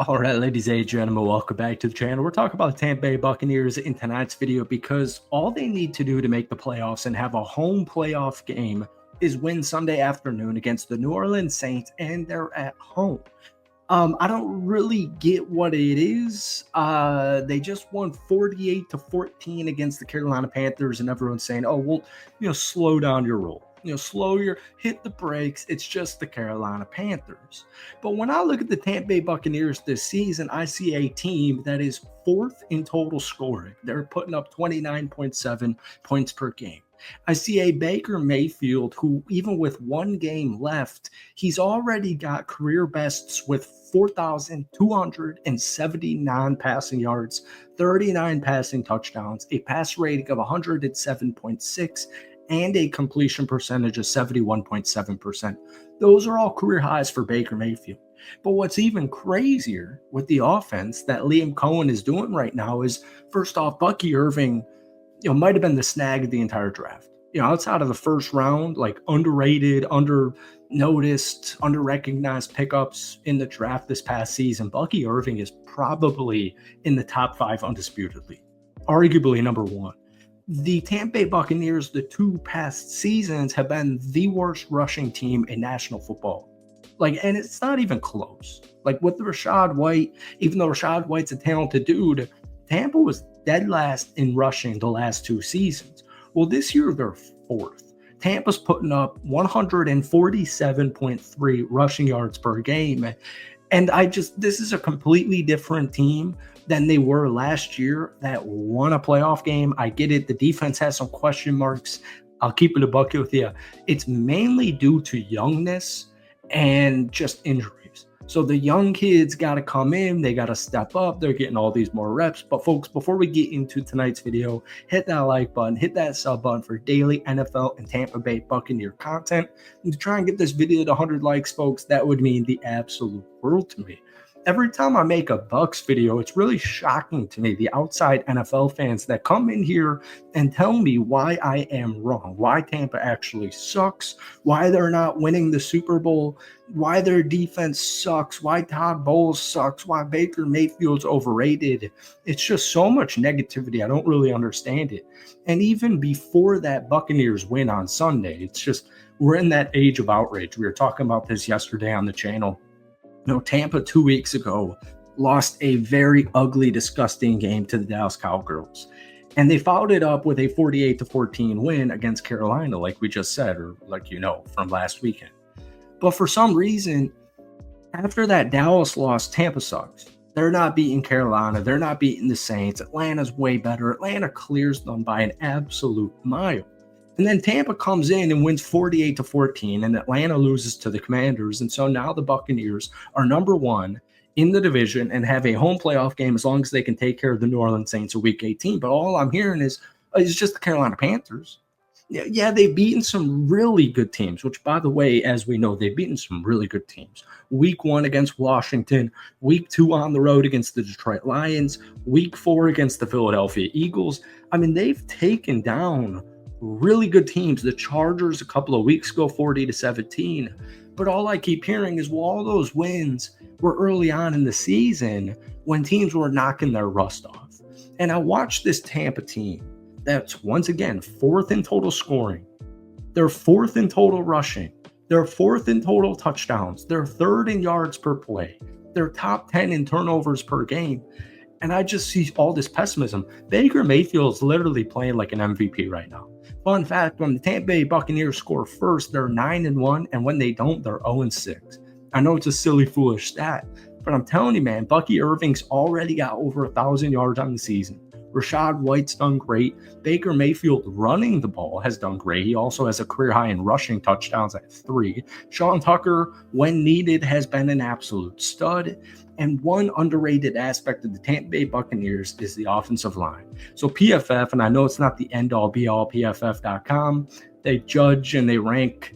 All right, ladies and gentlemen, welcome back to the channel. We're talking about the Tampa Bay Buccaneers in tonight's video because all they need to do to make the playoffs and have a home playoff game is win Sunday afternoon against the New Orleans Saints, and they're at home. I don't really get what it is. They just won 48-14 against the Carolina Panthers, and everyone's saying, "Oh, well, slow down your roll. Hit the brakes. It's just the Carolina Panthers." But when I look at the Tampa Bay Buccaneers this season, I see a team that is fourth in total scoring. They're putting up 29.7 points per game. I see a Baker Mayfield who, even with one game left, he's already got career bests with 4,279 passing yards, 39 passing touchdowns, a pass rating of 107.6, and a completion percentage of 71.7%. Those are all career highs for Baker Mayfield. But what's even crazier with the offense that Liam Cohen is doing right now is, first off, Bucky Irving might have been the snag of the entire draft. Outside of the first round, like underrated, under-noticed, under-recognized pickups in the draft this past season, Bucky Irving is probably in the top 5 undisputedly, arguably number 1. The Tampa Bay Buccaneers, the 2 past seasons, have been the worst rushing team in national football. And it's not even close. With the Rachaad White, even though Rachaad White's a talented dude, Tampa was dead last in rushing the last 2 seasons. Well, this year they're 4th. Tampa's putting up 147.3 rushing yards per game. And this is a completely different team than they were last year that won a playoff game. I get it. The defense has some question marks. I'll keep it a bucket with you. It's mainly due to youngness and just injuries. So the young kids got to come in. They got to step up. They're getting all these more reps. But folks, before we get into tonight's video, hit that like button, hit that sub button for daily NFL and Tampa Bay Buccaneer content. And to try and get this video to 100 likes, folks, that would mean the absolute world to me. Every time I make a Bucs video, it's really shocking to me, the outside NFL fans that come in here and tell me why I am wrong, why Tampa actually sucks, why they're not winning the Super Bowl, why their defense sucks, why Todd Bowles sucks, why Baker Mayfield's overrated. It's just so much negativity. I don't really understand it. And even before that Buccaneers win on Sunday, it's just we're in that age of outrage. We were talking about this yesterday on the channel. Tampa 2 weeks ago lost a very ugly, disgusting game to the Dallas Cowgirls. And they followed it up with a 48-14 win against Carolina, like we just said, or from last weekend. But for some reason, after that Dallas loss, Tampa sucks. They're not beating Carolina. They're not beating the Saints. Atlanta's way better. Atlanta clears them by an absolute mile. And then Tampa comes in and wins 48-14, and Atlanta loses to the Commanders. And so now the Buccaneers are number 1 in the division and have a home playoff game as long as they can take care of the New Orleans Saints in Week 18. But all I'm hearing is just the Carolina Panthers. Yeah, they've beaten some really good teams, which, by the way, as we know, they've beaten some really good teams. Week 1 against Washington, Week 2 on the road against the Detroit Lions, Week 4 against the Philadelphia Eagles. I mean, they've taken down really good teams. The Chargers a couple of weeks ago, 40-17. But all I keep hearing is, well, all those wins were early on in the season when teams were knocking their rust off. And I watched this Tampa team that's, once again, 4th in total scoring. They're 4th in total rushing. They're 4th in total touchdowns. They're 3rd in yards per play. They're top 10 in turnovers per game. And I just see all this pessimism. Baker Mayfield is literally playing like an MVP right now. Fun fact, when the Tampa Bay Buccaneers score first, they're 9-1, and when they don't, they're 0-6. I know it's a silly, foolish stat, but I'm telling you, man, Bucky Irving's already got over 1,000 yards on the season. Rachaad White's done great. Baker Mayfield running the ball has done great. He also has a career high in rushing touchdowns at 3. Sean Tucker, when needed, has been an absolute stud. And one underrated aspect of the Tampa Bay Buccaneers is the offensive line. So PFF, and I know it's not the end-all, be-all, PFF.com, they judge and they rank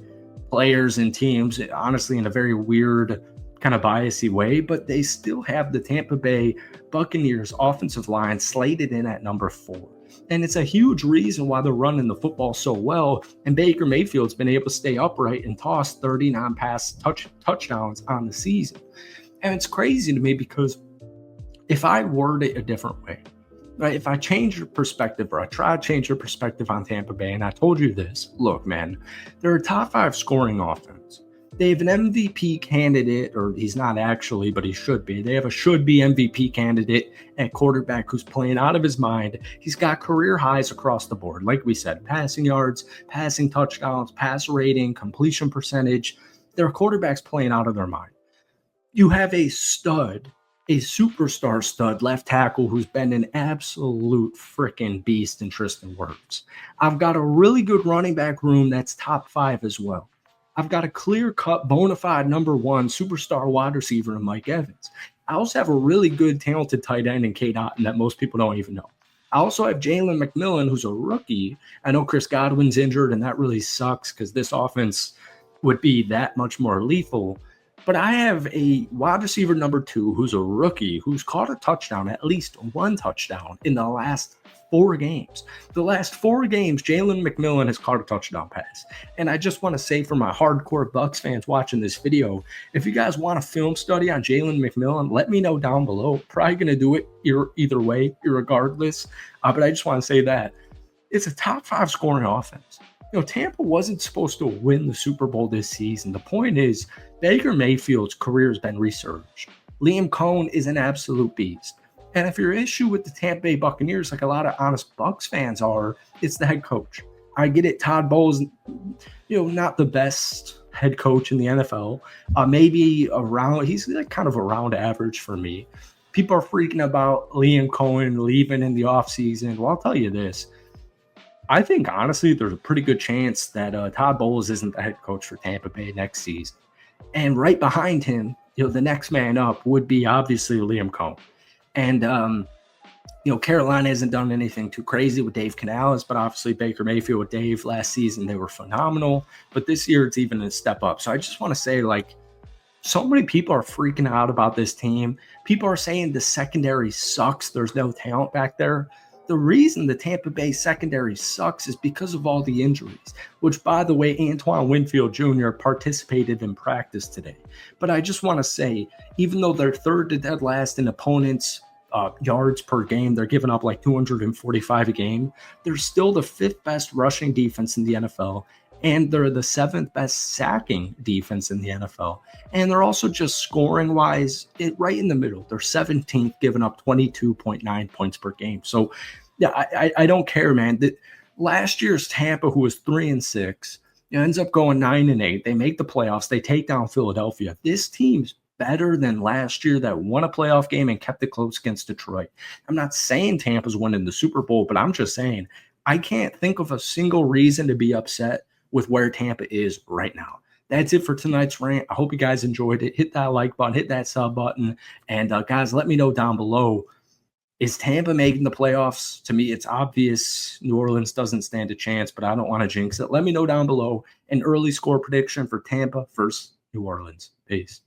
players and teams, honestly, in a very weird kind of biasy way, but they still have the Tampa Bay Buccaneers offensive line slated in at number 4. And it's a huge reason why they're running the football so well. And Baker Mayfield's been able to stay upright and toss 39 touchdowns on the season. And it's crazy to me because if I word it a different way, right? If I change your perspective, or I try to change your perspective on Tampa Bay, and I told you this, look, man, they're a top 5 scoring offense. They have an MVP candidate, or he's not actually, but he should be. They have a should-be MVP candidate at quarterback who's playing out of his mind. He's got career highs across the board. Like we said, passing yards, passing touchdowns, pass rating, completion percentage. Their quarterback's playing out of their mind. You have a stud, a superstar stud left tackle who's been an absolute freaking beast in Tristan Wirfs. I've got a really good running back room that's top 5 as well. I've got a clear-cut, bona fide number 1 superstar wide receiver in Mike Evans. I also have a really good, talented tight end in Cade Otton that most people don't even know. I also have Jalen McMillan, who's a rookie. I know Chris Godwin's injured, and that really sucks because this offense would be that much more lethal. But I have a wide receiver number 2 who's a rookie who's caught a touchdown, at least one touchdown in the last 4 games. The last 4 games, Jalen McMillan has caught a touchdown pass. And I just want to say for my hardcore Bucs fans watching this video, if you guys want a film study on Jalen McMillan, let me know down below. Probably going to do it either way, regardless. But I just want to say that it's a top 5 scoring offense. Tampa wasn't supposed to win the Super Bowl this season. The point is, Baker Mayfield's career has been resurged. Liam Cohen is an absolute beast. And if your issue with the Tampa Bay Buccaneers, like a lot of honest Bucs fans are, it's the head coach. I get it. Todd Bowles, not the best head coach in the NFL. Maybe he's like kind of around average for me. People are freaking about Liam Cohen leaving in the offseason. Well, I'll tell you this. I think, honestly, there's a pretty good chance that Todd Bowles isn't the head coach for Tampa Bay next season. And right behind him, the next man up would be obviously Liam Cohen. And, Carolina hasn't done anything too crazy with Dave Canales, but obviously Baker Mayfield with Dave last season, they were phenomenal. But this year, it's even a step up. So I just want to say, so many people are freaking out about this team. People are saying the secondary sucks. There's no talent back there. The reason the Tampa Bay secondary sucks is because of all the injuries, which, by the way, Antoine Winfield Jr. participated in practice today. But I just want to say, even though they're third to dead last in opponents' yards per game, they're giving up like 245 a game. They're still the 5th best rushing defense in the NFL, and they're the 7th best sacking defense in the NFL. And they're also just scoring-wise right in the middle. They're 17th, giving up 22.9 points per game. So, yeah, I don't care, man. Last year's Tampa, who was 3-6, ends up going 9-8. They make the playoffs. They take down Philadelphia. This team's better than last year that won a playoff game and kept it close against Detroit. I'm not saying Tampa's winning the Super Bowl, but I'm just saying I can't think of a single reason to be upset with where Tampa is right now. That's it for tonight's rant. I hope you guys enjoyed it. Hit that like button, hit that sub button. And guys, let me know down below, is Tampa making the playoffs? To me, it's obvious New Orleans doesn't stand a chance, but I don't want to jinx it. Let me know down below an early score prediction for Tampa versus New Orleans. Peace.